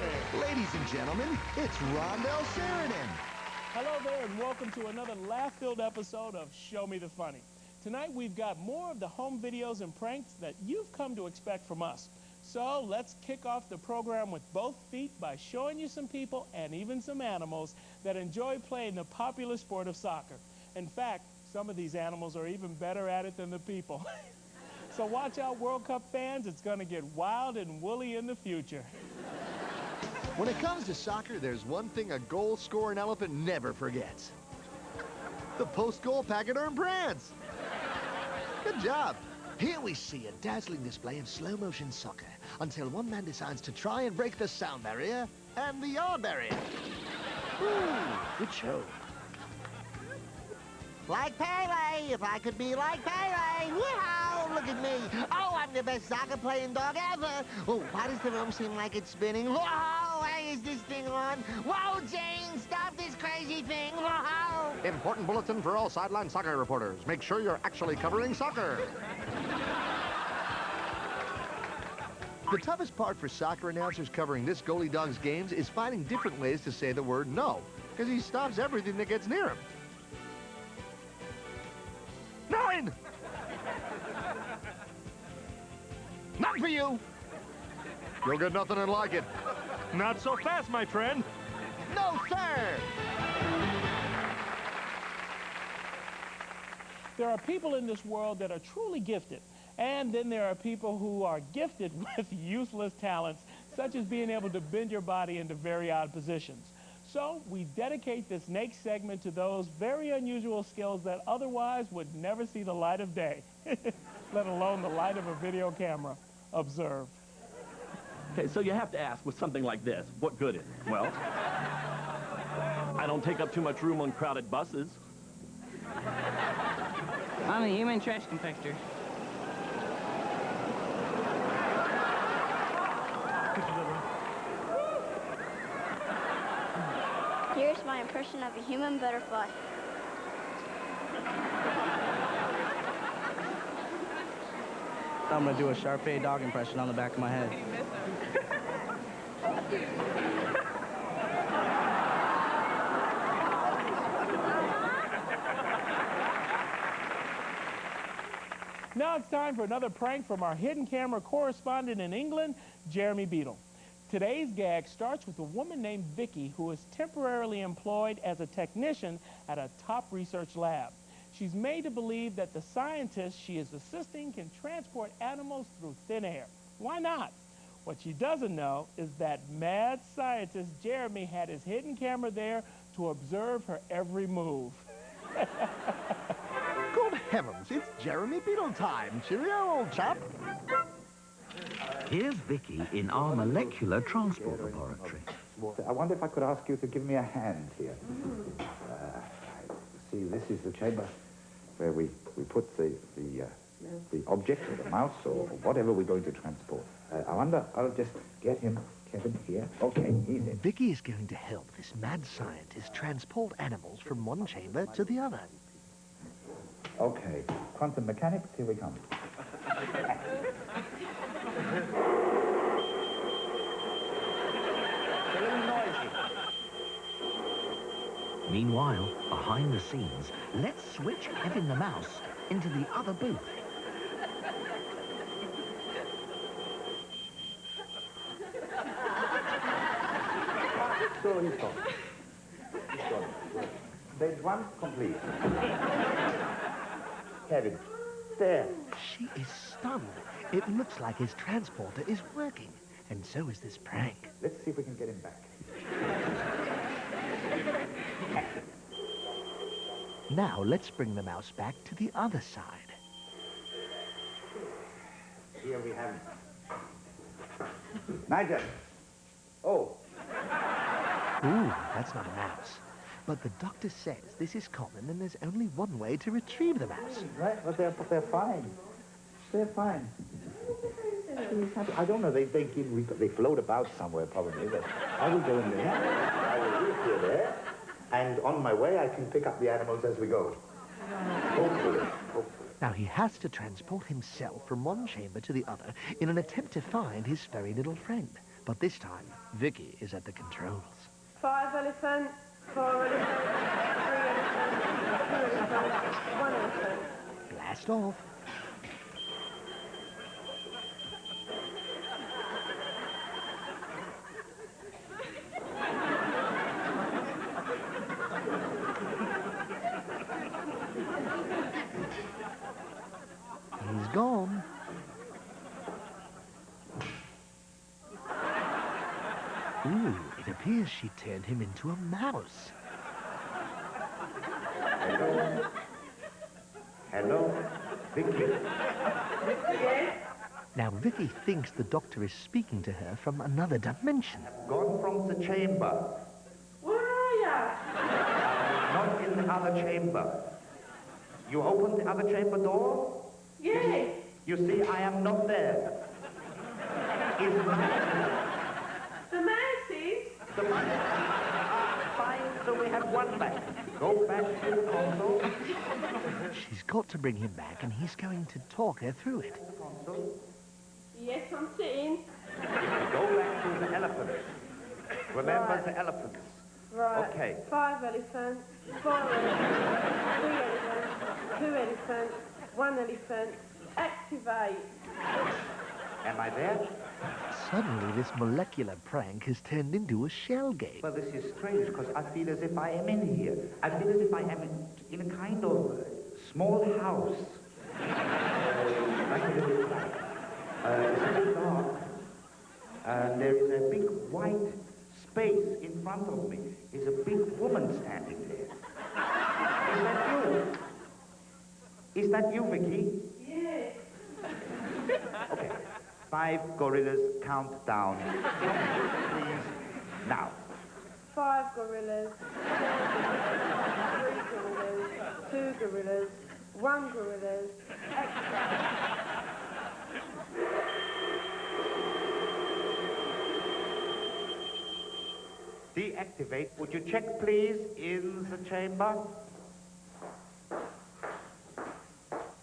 Funny. Ladies and gentlemen, it's Rondell Sheridon. Hello there and welcome to another laugh-filled episode of Show Me the Funny. Tonight we've got more of the home videos and pranks that you've come to expect from us. So let's kick off the program with both feet by showing you some people and even some animals that enjoy playing the popular sport of soccer. In fact, some of these animals are even better at it than the people. So watch out, World Cup fans. It's going to get wild and woolly in the future. When it comes to soccer, there's one thing a goal-scoring elephant never forgets. The post-goal packet earned prance. Good job. Here we see a dazzling display of slow-motion soccer until one man decides to try and break the sound barrier and the yard barrier. Ooh, good show. Like Pele, if I could be like Pele. Wow, look at me. Oh, I'm the best soccer playing dog ever. Oh, why does the room seem like it's spinning? Whoa, hey, is this thing on? Whoa, Jane, stop this crazy thing. Whoa. Important bulletin for all sideline soccer reporters. Make sure you're actually covering soccer. The toughest part for soccer announcers covering this goalie dog's games is finding different ways to say the word no, because he stops everything that gets near him. 9! Not for you! You'll get nothing and like it. Not so fast, my friend. No, sir! There are people in this world that are truly gifted. And then there are people who are gifted with useless talents, such as being able to bend your body into very odd positions. So we dedicate this next segment to those very unusual skills that otherwise would never see the light of day, let alone the light of a video camera. Observe. Okay, so you have to ask with something like this, what good is it? Well, I don't take up too much room on crowded buses. I'm a human trash compactor. Here's my impression of a human butterfly. I'm gonna do a Sharpay dog impression on the back of my head. Now it's time for another prank from our hidden camera correspondent in England, Jeremy Beadle. Today's gag starts with a woman named Vicky who is temporarily employed as a technician at a top research lab. She's made to believe that the scientist she is assisting can transport animals through thin air. Why not? What she doesn't know is that mad scientist Jeremy had his hidden camera there to observe her every move. Good heavens, it's Jeremy Beadle time. Cheerio, old chap. Here's Vicky in our molecular transport laboratory. I wonder if I could ask you to give me a hand here. See, this is the chamber where we put the object, or the mouse, or whatever we're going to transport. I wonder, I'll just get him, Kevin, here. Okay, he's in. Vicky is going to help this mad scientist transport animals from one chamber to the other. Okay, quantum mechanics, here we come. Meanwhile, behind the scenes, let's switch Kevin the Mouse into the other booth. So he's gone. He's gone. Stage one complete. Kevin, there. She is stunned. It looks like his transporter is working, and so is this prank. Let's see if we can get him back. Now let's bring the mouse back to the other side. Here we have him. Nigel. Oh. Ooh, that's not a mouse. But the doctor says this is common and there's only one way to retrieve the mouse. Right, but they're fine. They're fine. I don't know, they float about somewhere probably, but I will go in there. I will leave you there, and on my way I can pick up the animals as we go. Hopefully. Now he has to transport himself from one chamber to the other in an attempt to find his furry little friend. But this time, Vicky is at the controls. 5 elephant, 4 elephant, 3 elephant, 2 elephant, 1 elephant. Blast off. He's gone. Ooh, it appears she turned him into a mouse. Hello? Hello? Vicky? Yes? Now, Vicky thinks the doctor is speaking to her from another dimension. Gone from the chamber. Where are you? Not in the other chamber. You opened the other chamber door? Yes. You see, I am not there. Is The mouses? the fine, so we have one back. Go back to the console. She's got to bring him back, and he's going to talk her through it. Console. Yes, I'm sitting. Go back to the elephants. Remember Right. the elephants. Right. Okay. 5 elephant, 4 elephant, 3 elephant, 2 elephant, 1 elephant. Activate. Am I there? Suddenly, this molecular prank has turned into a shell game. Well, this is strange, because I feel as if I am in here. I feel as if I am in a kind of small house. Like a little flat. It's a bit dark. And there is a big white space in front of me. Is a big woman standing there. Is that you? Is that you, Vicky? Yes. Okay. 5 gorillas countdown. Please. Now. 5 gorillas, 4 gorillas, 3 gorillas, 2 gorillas, 1 gorillas. Activate. Deactivate. Would you check, please, in the chamber?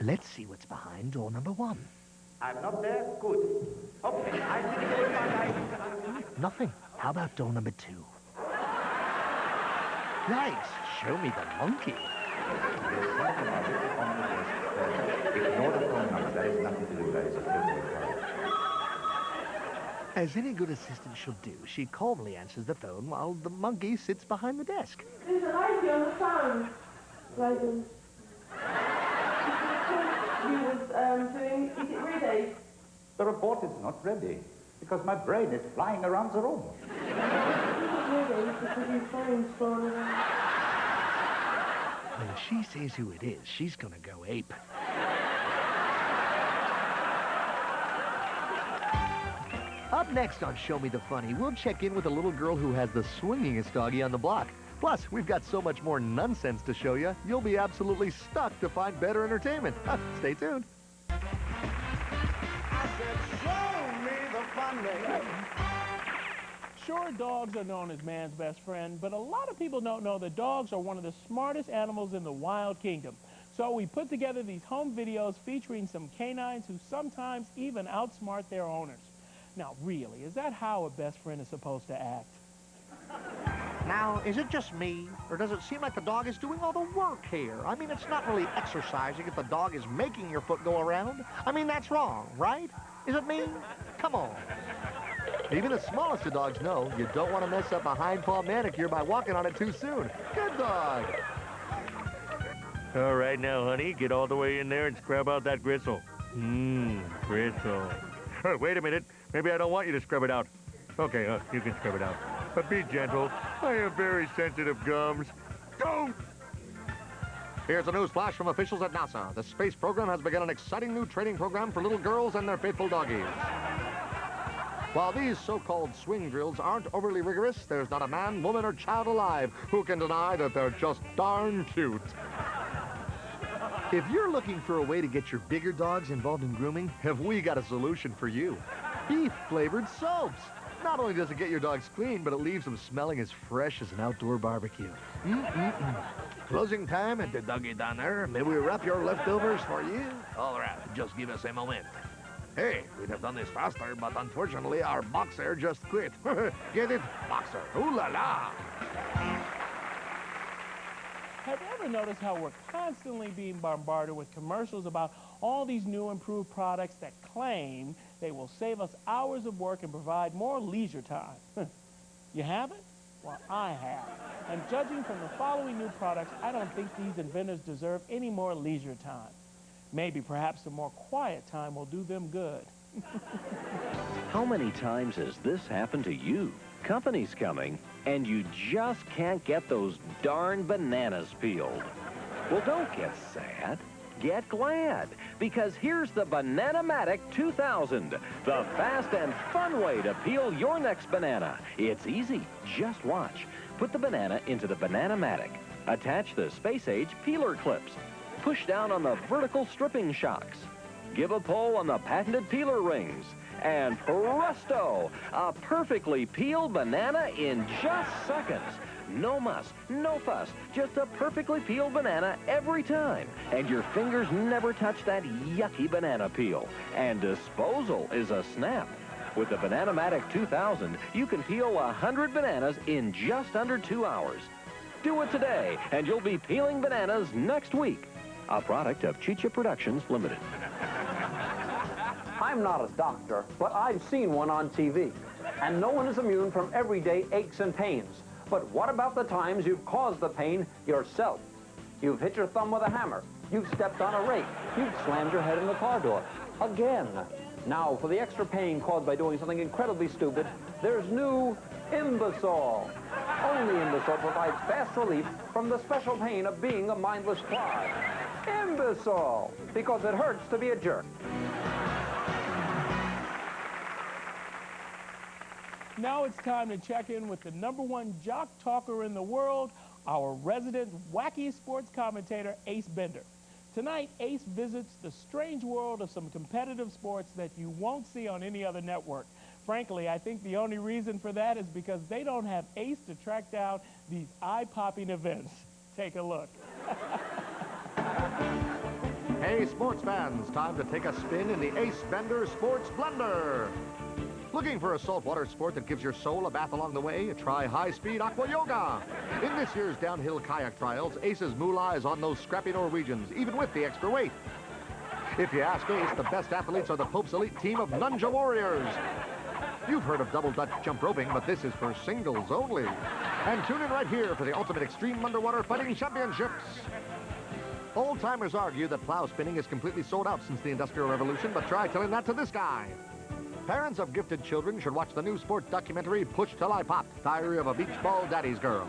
Let's see what's behind door number 1. I'm not there? Good. Okay, I think Nothing. How about door number 2? Nice. Show me the monkey. there's something a bit on the desk. Ignore the phone number. That is nothing to do. That is a typical call. As any good assistant should do, she calmly answers the phone while the monkey sits behind the desk. There's a lady on the phone. Lady. You was doing, is it ready? The report is not ready, because my brain is flying around the room. It's not ready because your phone's falling around. When she says who it is, she's gonna go ape. Up next on Show Me the Funny, we'll check in with a little girl who has the swingingest doggy on the block. Plus, we've got so much more nonsense to show you, you'll be absolutely stuck to find better entertainment. Stay tuned. I said, show me the funny. Sure, dogs are known as man's best friend, but a lot of people don't know that dogs are one of the smartest animals in the wild kingdom. So we put together these home videos featuring some canines who sometimes even outsmart their owners. Now, really, is that how a best friend is supposed to act? Now, is it just me, or does it seem like the dog is doing all the work here? I mean, it's not really exercising if the dog is making your foot go around. I mean, that's wrong, right? Is it me? Come on. Even the smallest of dogs know you don't want to mess up a hind paw manicure by walking on it too soon. Good dog. All right now, honey, get all the way in there and scrub out that gristle. Gristle. Wait a minute. Maybe I don't want you to scrub it out. Okay, you can scrub it out. But be gentle. I have very sensitive gums. Don't! Here's a news flash from officials at NASA. The space program has begun an exciting new training program for little girls and their faithful doggies. While these so-called swing drills aren't overly rigorous, there's not a man, woman, or child alive who can deny that they're just darn cute. If you're looking for a way to get your bigger dogs involved in grooming, have we got a solution for you. Beef-flavored soaps. Not only does it get your dogs clean, but it leaves them smelling as fresh as an outdoor barbecue. Closing time at the doggy down there. May we wrap your leftovers for you? All right, just give us a moment. Hey, we'd have done this faster, but unfortunately our boxer just quit. Get it? Boxer. Ooh la la. Have you ever noticed how we're constantly being bombarded with commercials about all these new improved products that claim they will save us hours of work and provide more leisure time? You haven't? Well, I have. And judging from the following new products, I don't think these inventors deserve any more leisure time. Maybe perhaps some more quiet time will do them good. How many times has this happened to you? Company's coming, and you just can't get those darn bananas peeled. Well, don't get sad. Get glad, because here's the Banana-Matic 2000, the fast and fun way to peel your next banana. It's easy. Just watch. Put the banana into the Banana-Matic. Attach the space-age peeler clips. Push down on the vertical stripping shocks. Give a pull on the patented peeler rings. And presto! A perfectly peeled banana in just seconds. No muss, no fuss, just a perfectly peeled banana every time. And your fingers never touch that yucky banana peel. And disposal is a snap. With the Banana-Matic 2000, you can peel 100 bananas in just under 2 hours. Do it today, and you'll be peeling bananas next week. A product of Chicha Productions Limited. I'm not a doctor, but I've seen one on TV. And no one is immune from everyday aches and pains. But what about the times you've caused the pain yourself? You've hit your thumb with a hammer. You've stepped on a rake. You've slammed your head in the car door. Again. Now, for the extra pain caused by doing something incredibly stupid, there's new Imbecile. Only Imbecile provides fast relief from the special pain of being a mindless fly. Imbecile, because it hurts to be a jerk. Now it's time to check in with the #1 jock talker in the world, our resident wacky sports commentator, Ace Bender. Tonight, Ace visits the strange world of some competitive sports that you won't see on any other network. Frankly, I think the only reason for that is because they don't have Ace to track down these eye-popping events. Take a look. Hey, sports fans, time to take a spin in the Ace Bender Sports Blender. Looking for a saltwater sport that gives your soul a bath along the way? Try high-speed aqua yoga. In this year's downhill kayak trials, Ace's moolah is on those scrappy Norwegians, even with the extra weight. If you ask Ace, the best athletes are the Pope's elite team of Ninja Warriors. You've heard of double Dutch jump roping, but this is for singles only. And tune in right here for the Ultimate Extreme Underwater Fighting Championships. Old-timers argue that plow spinning is completely sold out since the Industrial Revolution, but try telling that to this guy. Parents of gifted children should watch the new sports documentary, Push Till I Pop, Diary of a Beach Ball Daddy's Girl.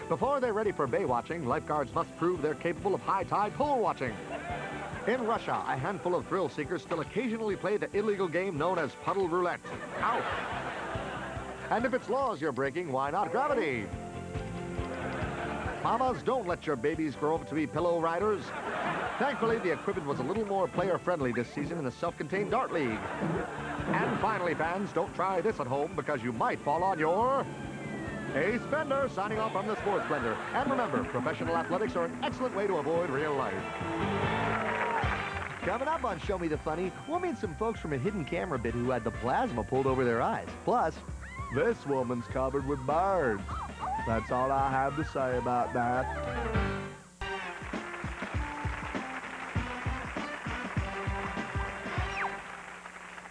Before they're ready for bay watching, lifeguards must prove they're capable of high-tide pool watching. In Russia, a handful of thrill seekers still occasionally play the illegal game known as puddle roulette. Ouch! And if it's laws you're breaking, why not gravity? Mamas, don't let your babies grow up to be pillow riders. Thankfully, the equipment was a little more player-friendly this season in the self-contained dart league. And finally, fans, don't try this at home because you might fall on your... Ace Bender signing off from the Sports Blender. And remember, professional athletics are an excellent way to avoid real life. Coming up on Show Me the Funny, we'll meet some folks from a hidden camera bit who had the plasma pulled over their eyes. Plus, this woman's covered with birds. That's all I have to say about that.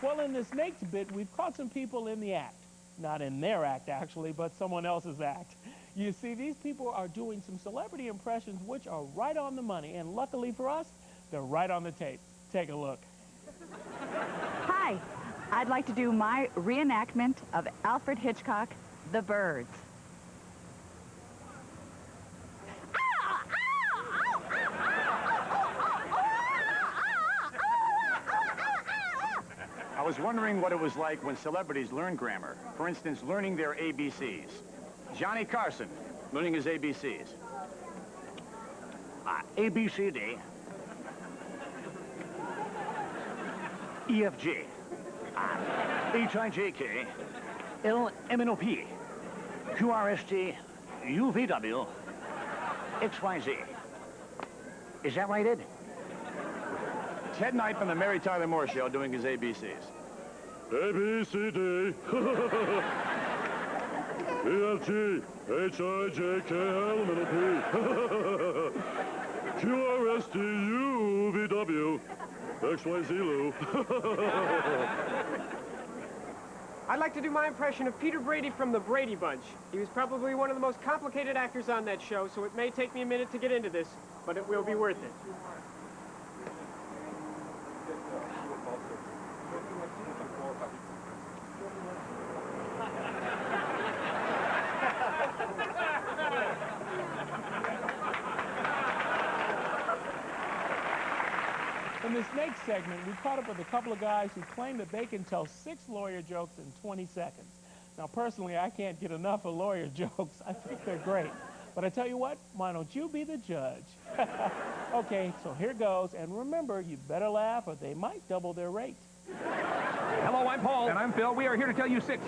Well, in this next bit, we've caught some people in the act. Not in their act, actually, but someone else's act. You see, these people are doing some celebrity impressions which are right on the money, and luckily for us, they're right on the tape. Take a look. Hi, I'd like to do my reenactment of Alfred Hitchcock, The Birds. I was wondering what it was like when celebrities learn grammar. For instance, learning their ABCs. Johnny Carson, learning his ABCs. ABCD. EFG. HIJK. LMNOP. QRST. UVW. XYZ. Is that right, Ed? Ted Knight from the Mary Tyler Moore Show doing his ABCs. A, B, C, D. E, F, G, H, I, J, K, L, M, N, O, P. Q, R, S, T, U, V, W. X, Y, Z, Lou. I'd like to do my impression of Peter Brady from the Brady Bunch. He was probably one of the most complicated actors on that show, so it may take me a minute to get into this, but it will be worth it. In this next segment, we caught up with a couple of guys who claim that they can tell 6 lawyer jokes in 20 seconds. Now, personally, I can't get enough of lawyer jokes. I think they're great. But I tell you what, why don't you be the judge? Okay, so here goes. And remember, you better laugh or they might double their rate. Hello, I'm Paul. And I'm Phil. We are here to tell you 6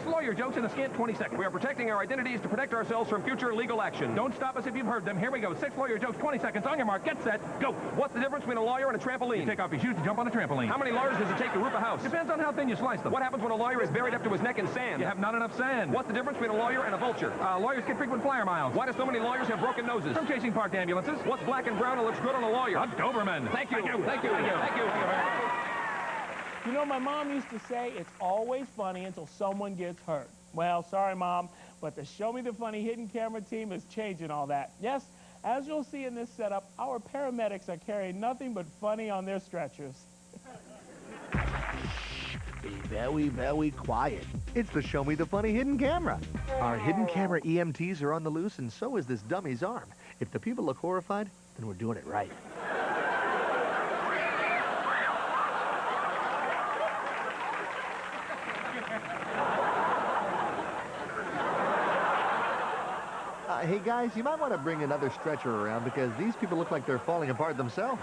lawyer jokes in a scant 20 seconds. We are protecting our identities to protect ourselves from future legal action. Don't stop us if you've heard them. Here we go. 6 lawyer jokes, 20 seconds. On your mark, get set, go. What's the difference between a lawyer and a trampoline? You take off your shoes to jump on a trampoline. How many lawyers does it take to roof a house? Depends on how thin you slice them. What happens when a lawyer is buried up to his neck in sand? You have not enough sand. What's the difference between a lawyer and a vulture? Lawyers get frequent flyer miles. Why do so many lawyers have broken noses? From chasing parked ambulances. What's black and brown and looks good on a lawyer? A Doberman. Thank you. Thank you. Thank you. Thank you. Thank you. Thank you very much. You know, my mom used to say, it's always funny until someone gets hurt. Well, sorry, Mom, but the Show Me the Funny hidden camera team is changing all that. Yes, as you'll see in this setup, our paramedics are carrying nothing but funny on their stretchers. Be very, very quiet. It's the Show Me the Funny hidden camera. Our hidden camera EMTs are on the loose, and so is this dummy's arm. If the people look horrified, then we're doing it right. Hey, guys, you might want to bring another stretcher around because these people look like they're falling apart themselves.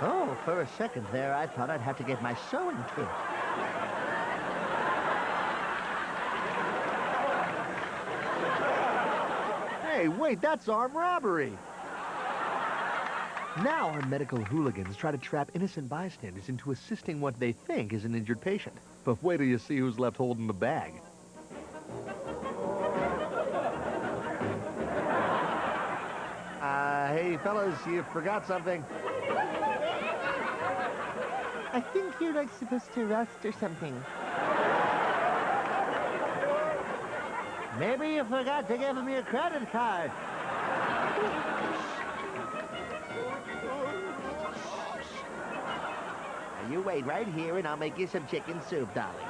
Oh, for a second there, I thought I'd have to get my sewing kit. Hey, wait, that's armed robbery. Now our medical hooligans try to trap innocent bystanders into assisting what they think is an injured patient. But wait till you see who's left holding the bag. Hey, fellas, you forgot something. I think you're like supposed to rest or something. Maybe you forgot to give him your credit card. You wait right here, and I'll make you some chicken soup, darling.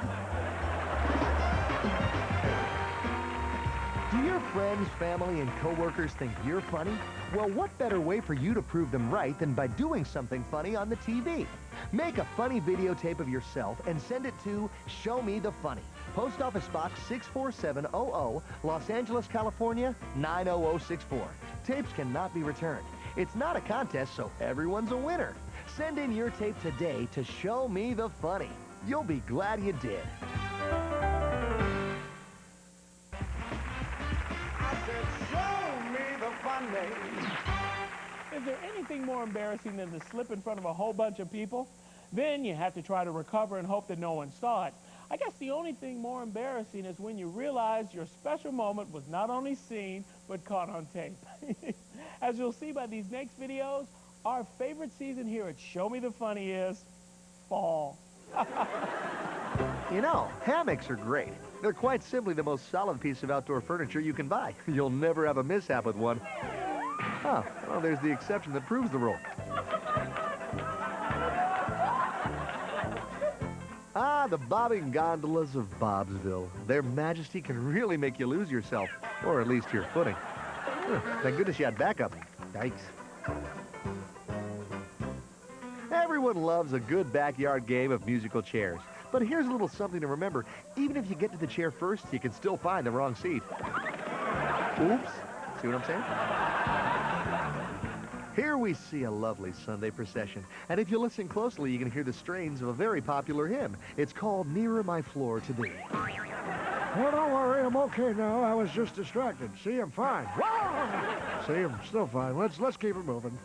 Do your friends, family, and coworkers think you're funny? Well, what better way for you to prove them right than by doing something funny on the TV? Make a funny videotape of yourself and send it to Show Me the Funny. Post Office Box 64700, Los Angeles, California, 90064. Tapes cannot be returned. It's not a contest, so everyone's a winner. Send in your tape today to Show Me the Funny. You'll be glad you did. I said, show me the funny. Is there anything more embarrassing than to slip in front of a whole bunch of people? Then you have to try to recover and hope that no one saw it. I guess the only thing more embarrassing is when you realize your special moment was not only seen, but caught on tape. As you'll see by these next videos, our favorite season here at Show Me the Funny is fall. You know, hammocks are great. They're quite simply the most solid piece of outdoor furniture you can buy. You'll never have a mishap with one. Oh, well, there's the exception that proves the rule. Ah, the bobbing gondolas of Bobsville. Their majesty can really make you lose yourself, or at least your footing. Thank goodness you had backup. Yikes. Everyone loves a good backyard game of musical chairs. But here's a little something to remember. Even if you get to the chair first, you can still find the wrong seat. Oops. See what I'm saying? Here we see a lovely Sunday procession. And if you listen closely, you can hear the strains of a very popular hymn. It's called Nearer My Floor to Thee. Well, don't worry, I'm okay now. I was just distracted. See, I'm fine. See, I'm still fine. Let's keep it moving.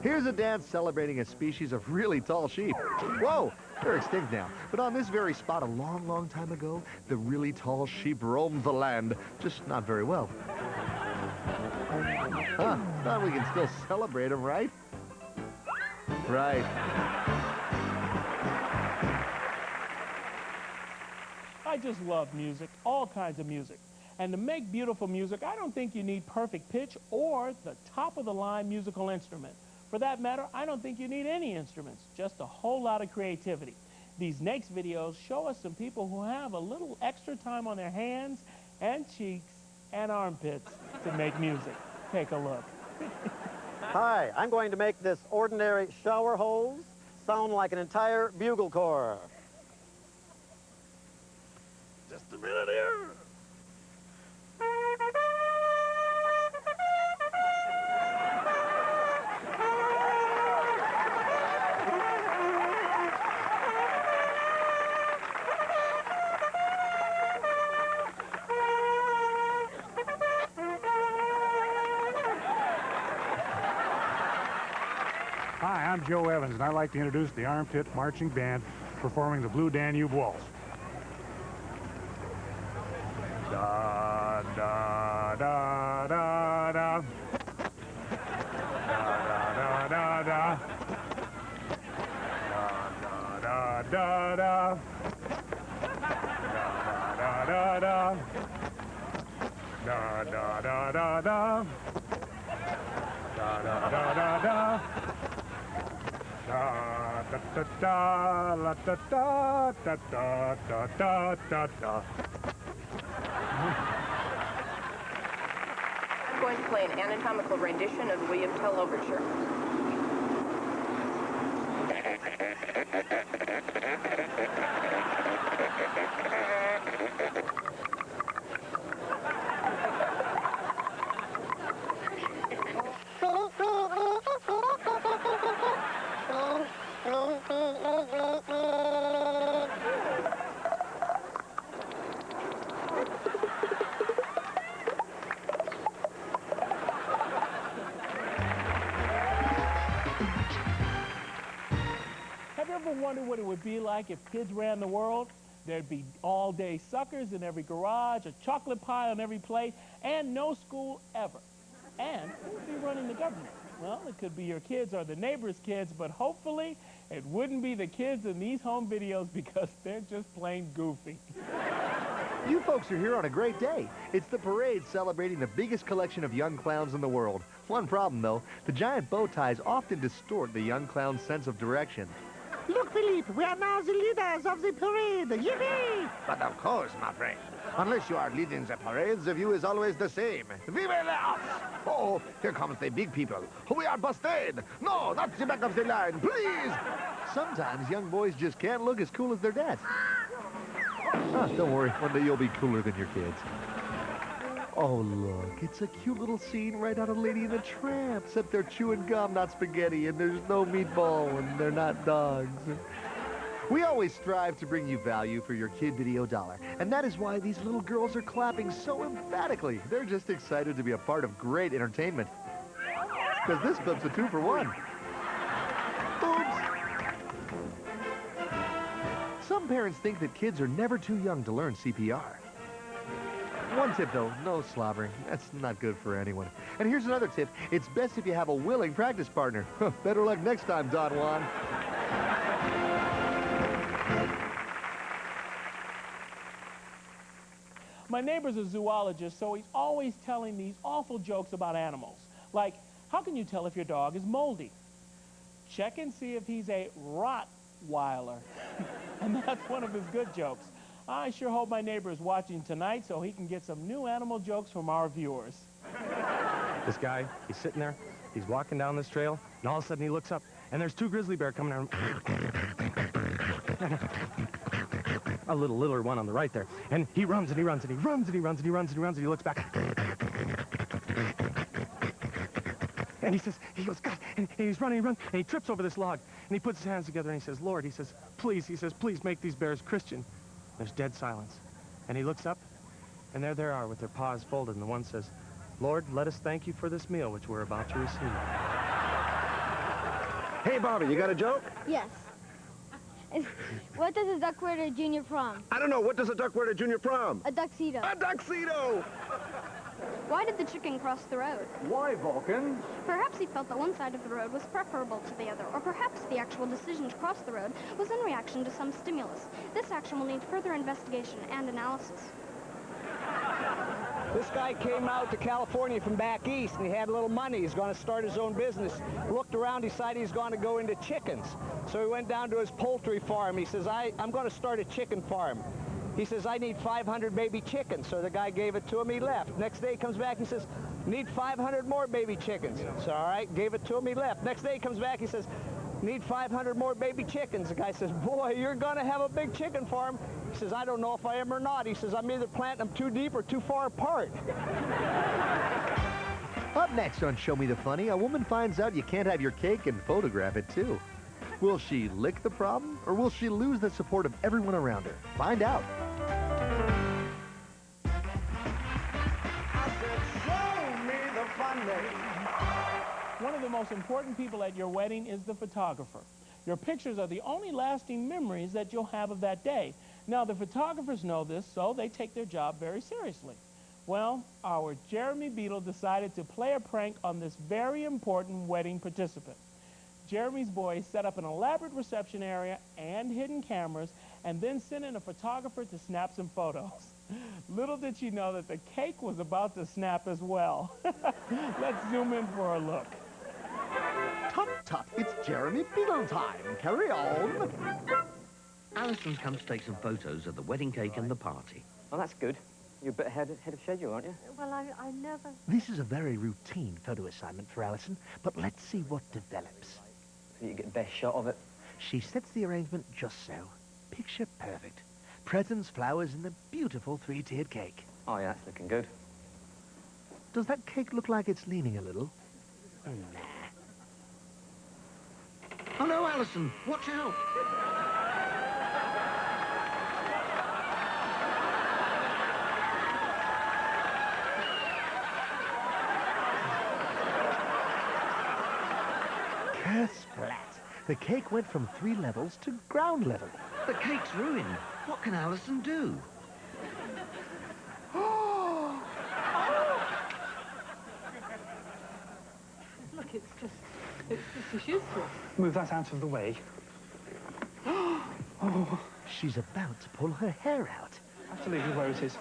Here's a dance celebrating a species of really tall sheep. Whoa, they're extinct now. But on this very spot a long, long time ago, the really tall sheep roamed the land, just not very well. Huh, thought we can still celebrate them, right? Right. I just love music, all kinds of music. And to make beautiful music, I don't think you need perfect pitch or the top-of-the-line musical instrument. For that matter, I don't think you need any instruments, just a whole lot of creativity. These next videos show us some people who have a little extra time on their hands and cheeks and armpits to make music. Take a look. Hi, I'm going to make this ordinary shower hose sound like an entire bugle corps. Just a minute here. Hi, I'm Joe Evans, and I'd like to introduce the Armpit Marching Band performing the Blue Danube Waltz. Da, da, da, da, da. Da, da, da, da. Da, da, da, da. Da, da, da, da. Da, da, da, da, da. Da, da, da, da, da. Da da da da la da da da da da da da da. I'm going to play an anatomical rendition of the William Tell Overture. Have you ever wondered what it would be like if kids ran the world? There'd be all-day suckers in every garage, a chocolate pie on every plate, and no school ever. And who would be running the government? Well, it could be your kids or the neighbor's kids, but hopefully it wouldn't be the kids in these home videos because they're just plain goofy. You folks are here on a great day. It's the parade celebrating the biggest collection of young clowns in the world. One problem, though, the giant bow ties often distort the young clown's sense of direction. Look, Philippe, we are now the leaders of the parade. Yippee! But of course, my friend. Unless you are leading the parade, the view is always the same. Vive la! Oh, here comes the big people. We are busted! No, not the back of the line, please! Sometimes young boys just can't look as cool as their dads. Don't worry, one day you'll be cooler than your kids. Oh, look, it's a cute little scene right out of Lady and the Tramp, except they're chewing gum, not spaghetti, and there's no meatball, and they're not dogs. We always strive to bring you value for your kid video dollar, and that is why these little girls are clapping so emphatically. They're just excited to be a part of great entertainment. Because this clip's a 2-for-1. Oops. Some parents think that kids are never too young to learn CPR. One tip, though, no slobbering. That's not good for anyone. And here's another tip. It's best if you have a willing practice partner. Better luck next time, Don Juan. My neighbor's a zoologist, so he's always telling these awful jokes about animals. Like, how can you tell if your dog is moldy? Check and see if he's a Rottweiler. And that's one of his good jokes. I sure hope my neighbor is watching tonight so he can get some new animal jokes from our viewers. This guy, he's sitting there, he's walking down this trail, and all of a sudden he looks up, and there's 2 grizzly bears coming down. A little littler one on the right there. And he runs, and he runs, and he runs, and he runs, and he runs, and he runs, and he looks back. And he says, he goes, God, and he's running, and he trips over this log, and he puts his hands together, and he says, Lord, he says, please make these bears Christian. There's dead silence. And he looks up, and there they are with their paws folded, and the one says, "Lord, let us thank you for this meal which we're about to receive." Hey, Bobby, you got a joke? Yes. What does a duck wear to junior prom? I don't know. What does a duck wear to junior prom? A tuxedo. A tuxedo! Why did the chicken cross the road? Why, Vulcan? Perhaps he felt that one side of the road was preferable to the other, or perhaps the actual decision to cross the road was in reaction to some stimulus. This action will need further investigation and analysis. This guy came out to California from back east, and he had a little money. He's going to start his own business. Looked around, decided he's going to go into chickens. So he went down to his poultry farm. He says, I'm going to start a chicken farm. He says, I need 500 baby chickens. So the guy gave it to him, he left. Next day he comes back, he says, need 500 more baby chickens. So all right, gave it to him, he left. Next day he comes back, he says, need 500 more baby chickens. The guy says, boy, you're going to have a big chicken farm. He says, I don't know if I am or not. He says, I'm either planting them too deep or too far apart. Up next on Show Me the Funny, a woman finds out you can't have your cake and photograph it, too. Will she lick the problem, or will she lose the support of everyone around her? Find out. Show me the funny. One of the most important people at your wedding is the photographer. Your pictures are the only lasting memories that you'll have of that day. Now, the photographers know this, so they take their job very seriously. Well, our Jeremy Beadle decided to play a prank on this very important wedding participant. Jeremy's boys set up an elaborate reception area and hidden cameras, and then sent in a photographer to snap some photos. Little did she know that the cake was about to snap as well. Let's zoom in for a look. Tut tut, it's Jeremy Beadle time. Carry on. Alison's come to take some photos of the wedding cake and the party. Well, that's good. You're a bit ahead of schedule, aren't you? Well, I never... This is a very routine photo assignment for Alison, but let's see what develops. So you get the best shot of it. She sets the arrangement just so. Picture perfect. Presents, flowers, and the beautiful three-tiered cake. Oh, yeah, that's looking good. Does that cake look like it's leaning a little? Nah. Oh, no, Alison, watch out. Kersplat. The cake went from 3 levels to ground level. The cake's ruined. What can Alison do? Look, it's just useless. Move that out of the way. Oh, she's about to pull her hair out. I have to leave it where it is.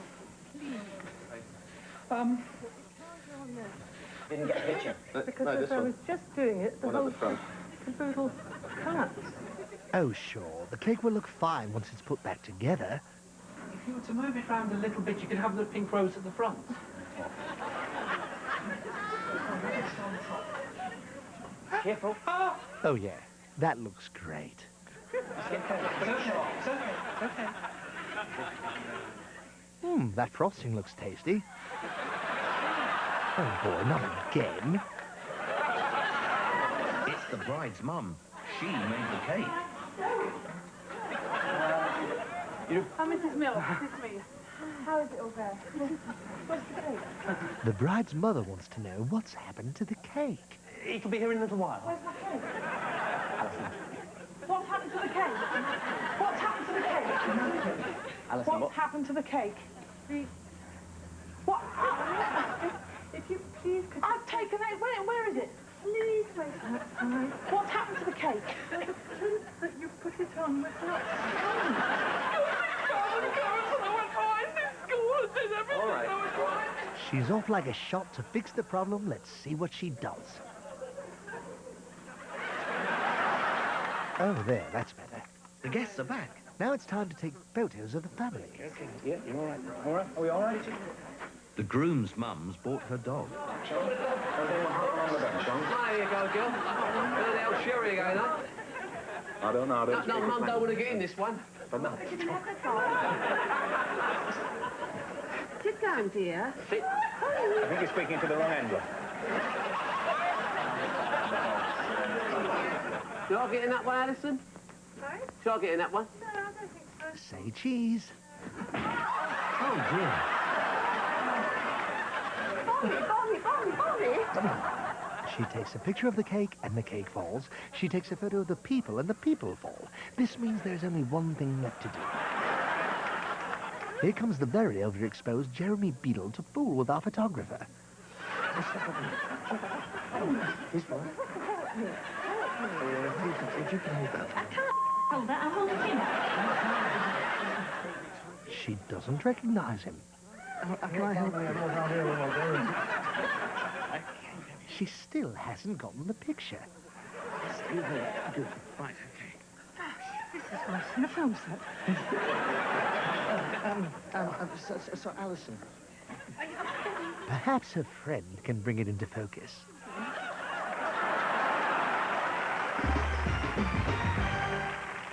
Didn't get a picture. Because as I was just doing it, the whole caboodle collapsed. Oh, sure. The cake will look fine once it's put back together. If you were to move it round a little bit, you could have the pink rose at the front. Careful. Oh, yeah. That looks great. That frosting looks tasty. Oh, boy, not again. It's the bride's mum. She made the cake. Oh, Mrs. Miller, this is me. How is it all there? Where's the cake? The bride's mother wants to know what's happened to the cake. It'll be here in a little while. Where's my cake? What's happened to the cake? What's happened to the cake? Alison, What's happened to the cake? What? If you please could... I've taken it. Where is it? Please, wait. What's happened to the cake? The place that you put it on was not All right. She's off like a shot to fix the problem. Let's see what she does. Oh, there, that's better. The guests are back. Now it's time to take photos of the family. Okay, yeah, you're all right. All right? Are we all right? The groom's mum's bought her dog. There you go, girl. Where the hell's Sherry again, huh? I don't know. No, Mum don't want to get in this one. But no. Sit down, dear. Sit. I think you're speaking to the wrong end. Shall I get in that one, Alison? Sorry? Shall I get in that one? No, I don't think so. Say cheese. Oh, dear. Bobby. Come on. She takes a picture of the cake, and the cake falls. She takes a photo of the people, and the people fall. This means there's only one thing left to do. Here comes the very overexposed Jeremy Beadle to fool with our photographer. He's fine. Hold that, I'm holding him. She doesn't recognize him. Can I help you? She still hasn't gotten the picture. Good. Right, okay. This is worse than a film set. So Alison. Perhaps her friend can bring it into focus.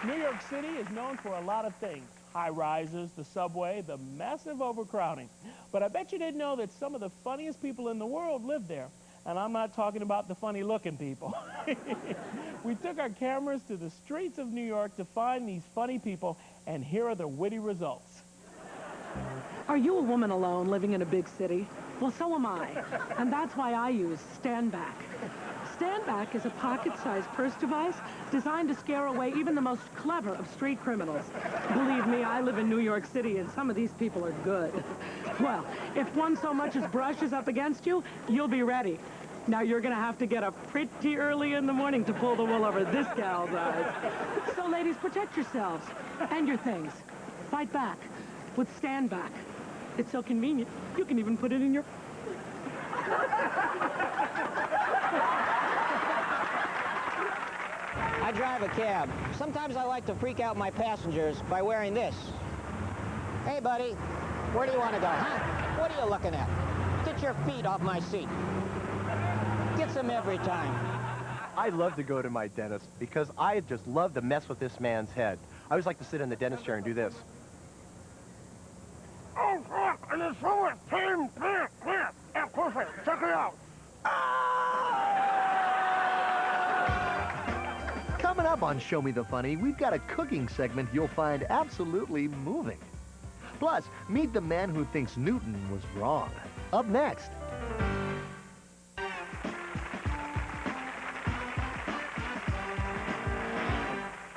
New York City is known for a lot of things. High-rises, the subway, the massive overcrowding. But I bet you didn't know that some of the funniest people in the world live there. And I'm not talking about the funny-looking people. We took our cameras to the streets of New York to find these funny people, and here are the witty results. Are you a woman alone living in a big city? Well, so am I. And that's why I use Stand Back. Stand Back is a pocket-sized purse device designed to scare away even the most clever of street criminals. Believe me, I live in New York City, and some of these people are good. Well, if one so much as brushes up against you, you'll be ready. Now, you're going to have to get up pretty early in the morning to pull the wool over this gal's eyes. So, ladies, protect yourselves and your things. Fight back with Stand Back. It's so convenient, you can even put it in your... I drive a cab. Sometimes I like to freak out my passengers by wearing this. Hey, buddy, where do you want to go, huh? What are you looking at? Get your feet off my seat. Gets them every time. I love to go to my dentist because I just love to mess with this man's head. I always like to sit in the dentist chair and do this. Oh, fuck, and there's so much pain. Yeah, perfect. Check it out. Coming up on Show Me the Funny, we've got a cooking segment you'll find absolutely moving. Plus, meet the man who thinks Newton was wrong. Up next.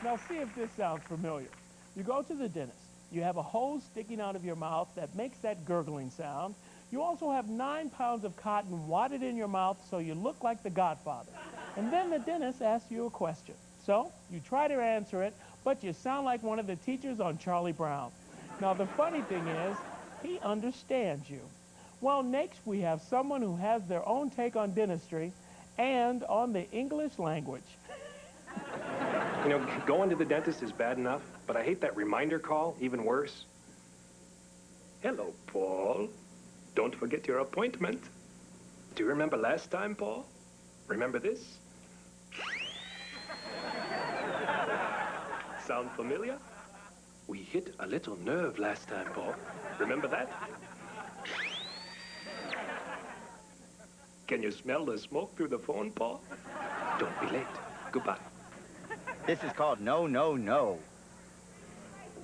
Now see if this sounds familiar. You go to the dentist. You have a hose sticking out of your mouth that makes that gurgling sound. You also have 9 pounds of cotton wadded in your mouth so you look like the Godfather. And then the dentist asks you a question. So you try to answer it, but you sound like one of the teachers on Charlie Brown. Now the funny thing is, he understands you. Well, next we have someone who has their own take on dentistry and on the English language. You know, going to the dentist is bad enough, but I hate that reminder call, even worse. Hello, Paul. Don't forget your appointment. Do you remember last time, Paul? Remember this? Sound familiar? We hit a little nerve last time, Paul. Remember that? Can you smell the smoke through the phone, Paul? Don't be late. Goodbye. This is called No, No, No.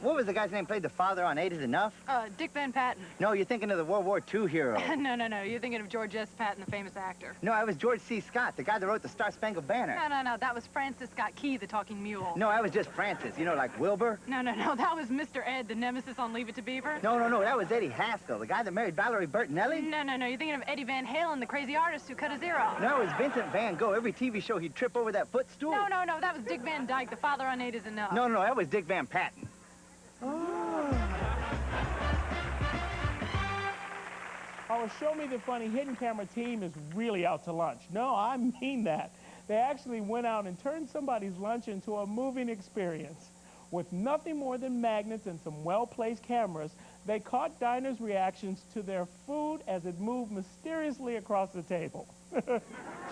What was the guy's name played the father on 8 is Enough? Dick Van Patten. No, you're thinking of the World War II hero. No. You're thinking of George S. Patton, the famous actor. No, I was George C. Scott, the guy that wrote the Star-Spangled Banner. No. That was Francis Scott Key, the talking mule. No, I was just Francis, you know, like Wilbur. No. That was Mr. Ed, the nemesis on Leave It to Beaver. No, that was Eddie Haskell, the guy that married Valerie Bertinelli. No. You're thinking of Eddie Van Halen, the crazy artist who cut his ear off. No, it was Vincent Van Gogh. Every TV show, he'd trip over that footstool. No. That was Dick Van Dyke, the father on 8 is Enough. No, that was Dick Van Patten. Our Show Me the Funny hidden camera team is really out to lunch. No, I mean that. They actually went out and turned somebody's lunch into a moving experience. With nothing more than magnets and some well-placed cameras, they caught diners' reactions to their food as it moved mysteriously across the table.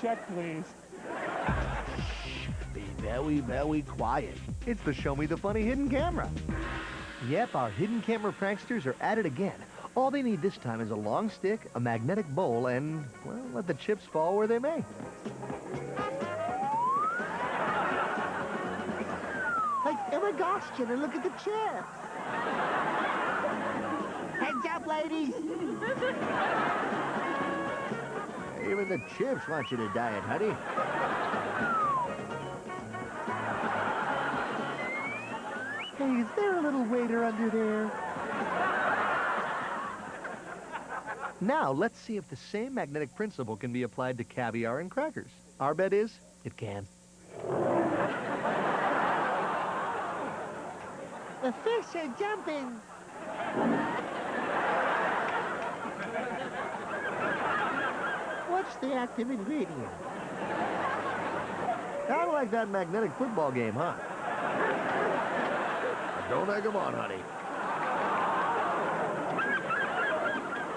Check, please. Be very, very quiet. It's the Show Me the Funny hidden camera. Yep, our hidden camera pranksters are at it again. All they need this time is a long stick, a magnetic bowl, and, well, let the chips fall where they may. Hey, my gosh, Jenna, look at the chips. ladies? Even the chimps want you to diet, honey. Hey, is there a little waiter under there? Now, let's see if the same magnetic principle can be applied to caviar and crackers. Our bet is, it can. The fish are jumping. What's the active ingredient? Kind of like that magnetic football game, huh? Don't egg 'em on, honey.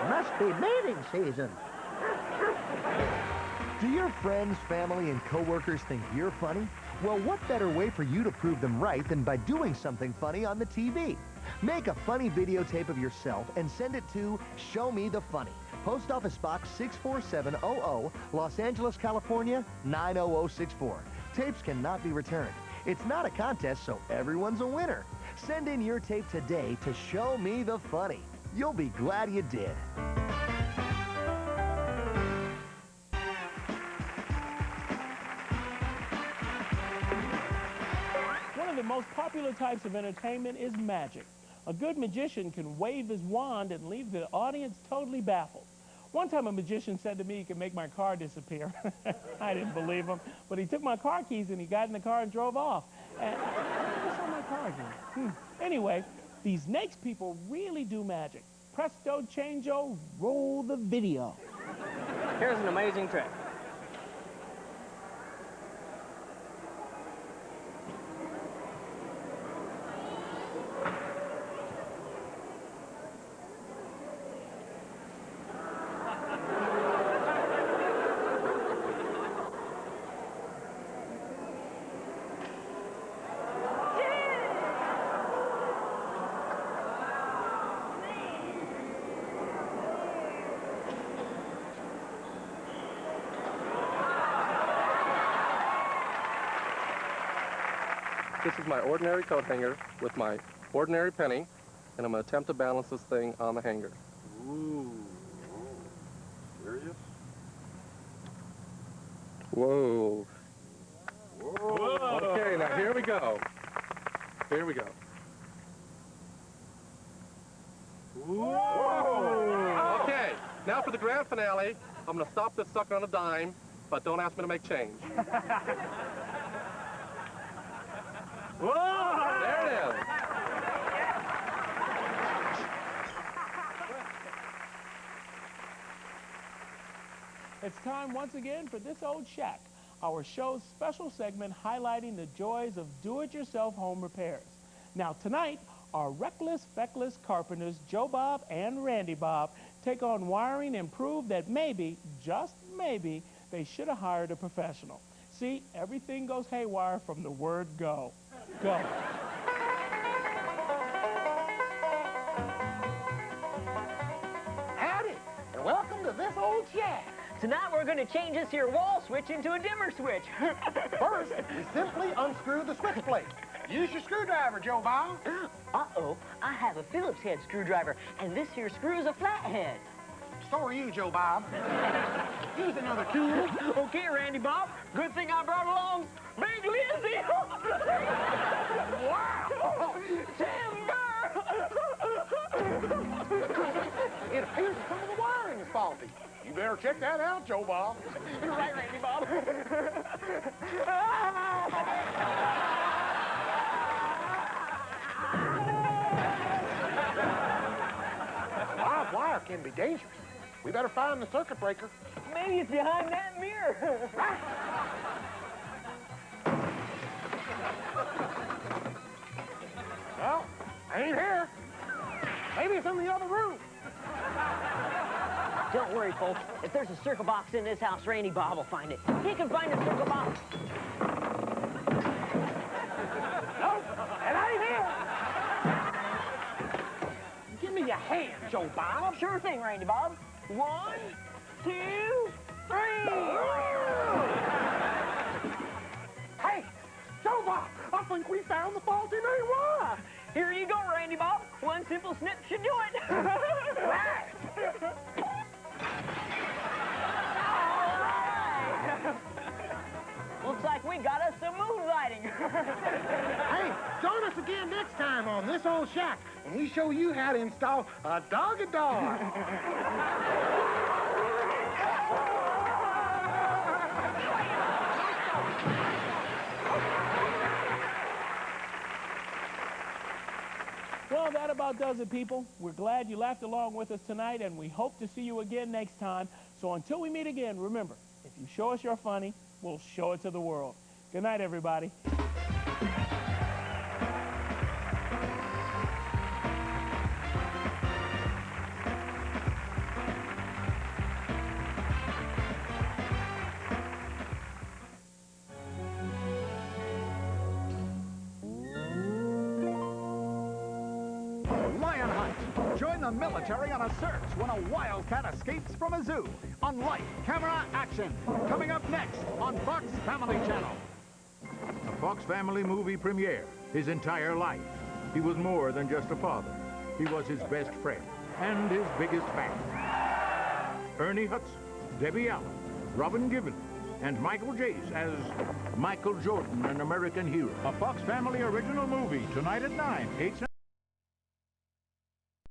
Must be mating season. Do your friends, family, and coworkers think you're funny? Well, what better way for you to prove them right than by doing something funny on the TV? Make a funny videotape of yourself and send it to Show Me the Funny. Post Office Box 64700, Los Angeles, California, 90064. Tapes cannot be returned. It's not a contest, so everyone's a winner. Send in your tape today to Show Me the Funny. You'll be glad you did. One of the most popular types of entertainment is magic. A good magician can wave his wand and leave the audience totally baffled. One time a magician said to me he could make my car disappear. I didn't believe him, but he took my car keys and he got in the car and drove off. And I never saw my car again. Anyway, these next people really do magic. Presto, changeo, roll the video. Here's an amazing trick. This is my ordinary coat hanger with my ordinary penny, and I'm going to attempt to balance this thing on the hanger. Ooh. Serious? Whoa. Whoa. Okay, now here we go. Here we go. Whoa. Okay, now for the grand finale, I'm going to stop this sucker on a dime, but don't ask me to make change. Whoa! There it is. It's time once again for This Old Shack, our show's special segment highlighting the joys of do-it-yourself home repairs. Now tonight, our reckless, feckless carpenters, Joe Bob and Randy Bob, take on wiring and prove that maybe, just maybe, they should have hired a professional. See, everything goes haywire from the word go. Go. Howdy, and welcome to This Old Shack. Tonight we're going to change this here wall switch into a dimmer switch. First, we simply unscrew the switch plate. Use your screwdriver, Joe Bob. Uh-oh, I have a Phillips head screwdriver, and this here screw is a flathead. So are you, Joe Bob. Use another tool. Okay, Randy Bob. Good thing I brought along Big Lizzie. Wow! It appears that some of the wiring is faulty. You better check that out, Joe Bob. You're right, Randy Bob. Live wire can be dangerous. We better find the circuit breaker. Maybe it's behind that mirror. Well, I ain't here. Maybe it's in the other room. Don't worry, folks. If there's a circle box in this house, Randy Bob will find it. He can find a circle box. Nope, it ain't here. Give me your hand, Joe Bob. Sure thing, Randy Bob. 1, 2, 3. Hey, Joe Bob, I think we found the faulty main wire. Here you go, Randy Bob. One simple snip should do it. Looks like we got us some moonlighting. Hey, join us again next time on This Old Shack, and we show you how to install a dog-a-dog. Well, that about does it, people. We're glad you laughed along with us tonight, and we hope to see you again next time. So until we meet again, remember, if you show us you're funny, we'll show it to the world. Good night, everybody. Lion Hunt. Join the military on a search when a wildcat escapes from a zoo. On Light, Camera, Action. Coming up next on Fox Family Channel. A Fox Family movie premiere. His entire life. He was more than just a father. He was his best friend and his biggest fan. Ernie Hudson, Debbie Allen, Robin Gibbons, and Michael Jace as Michael Jordan, an American hero. A Fox Family original movie tonight at 9, 8